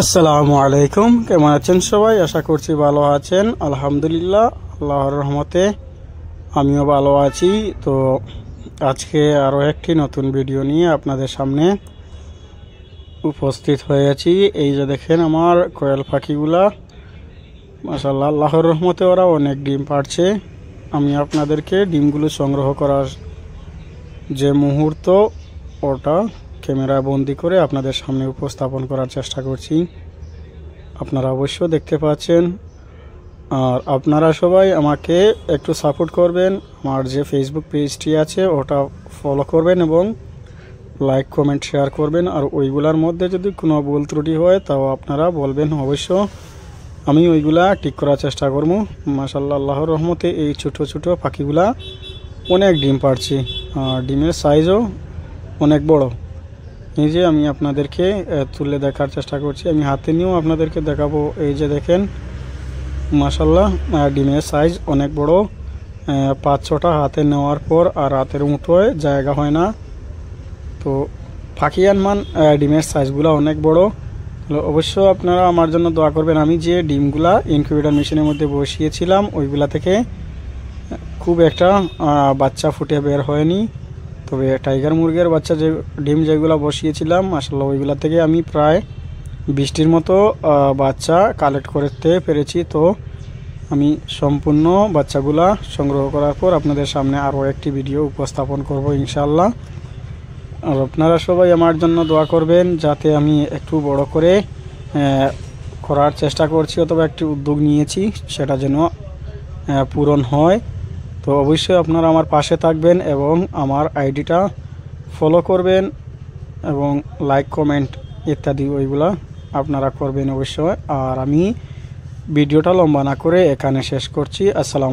আসসালামু আলাইকুম। কেমন আছেন সবাই? আশা করছি ভালো আছেন। আলহামদুলিল্লাহ, আল্লাহর রহমতে আমিও ভালো আছি। তো আজকে আরও একটি নতুন ভিডিও নিয়ে আপনাদের সামনে উপস্থিত হয়েছি। এই যে দেখেন আমার কোয়েল পাখিগুলা, মাশাআল্লাহ আল্লাহর রহমতে ওরা অনেক ডিম পাড়ছে। আমি আপনাদেরকে ডিমগুলো সংগ্রহ করার যে মুহূর্ত ওটা ক্যামেরা বন্দি করে আপনাদের সামনে উপস্থাপন করার চেষ্টা করছি। আপনারা অবশ্য দেখতে পাচ্ছেন। আর আপনারা সবাই আমাকে একটু সাপোর্ট করবেন। আমার যে ফেসবুক পেজটি আছে ওটা ফলো করবেন এবং লাইক কমেন্ট শেয়ার করবেন। আর ওইগুলার মধ্যে যদি কোনো ভুল ত্রুটি হয় তাও আপনারা বলবেন, অবশ্য আমি ওইগুলা ঠিক করার চেষ্টা করব। মাশাআল্লাহ আল্লাহর রহমতে এই ছোট ছোট পাখিগুলা অনেক ডিম পাড়ছে আর ডিমের সাইজও অনেক বড়। এই যে আমি আপনাদেরকে তুলে দেখার চেষ্টা করছি, আমি হাতে নিয়েও আপনাদেরকে দেখাবো। এই যে দেখেন মাশাআল্লাহ ডিমের সাইজ অনেক বড়। 5-6টা হাতে নেওয়ার পর আর হাতের মুঠোয় জায়গা হয় না। তো পাখি আনমান ডিমের সাইজগুলো অনেক বড়। অবশ্য আপনারা আমার জন্য দোয়া করবেন। আমি যে ডিমগুলা ইনকিউবেটর মেশিনের মধ্যে বসিয়েছিলাম ওইগুলা থেকে খুব একটা বাচ্চা ফুটে বের হয়নি। তবে টাইগার মুরগির বাচ্চা যে ডিম যেগুলো বসিয়েছিলাম মাশাআল্লাহ ওইগুলা থেকে আমি প্রায় 20টির মতো বাচ্চা কালেক্ট করতে পেরেছি। তো আমি সম্পূর্ণ বাচ্চাগুলা সংগ্রহ করার পর আপনাদের সামনে আরও একটি ভিডিও উপস্থাপন করব ইনশাআল্লাহ। আর আপনারা সবাই আমার জন্য দোয়া করবেন যাতে আমি একটু বড় করে করার চেষ্টা করছি, অথবা একটি উদ্যোগ নিয়েছি সেটা যেন পূরণ হয়। তো অবশ্যই আপনারা আমার পাশে থাকবেন এবং আমার আইডিটা ফলো করবেন এবং লাইক কমেন্ট ইত্যাদি ওইগুলা আপনারা করবেন অবশ্যই। আর আমি ভিডিওটা লম্বা না করে এখানে শেষ করছি। আসসালামু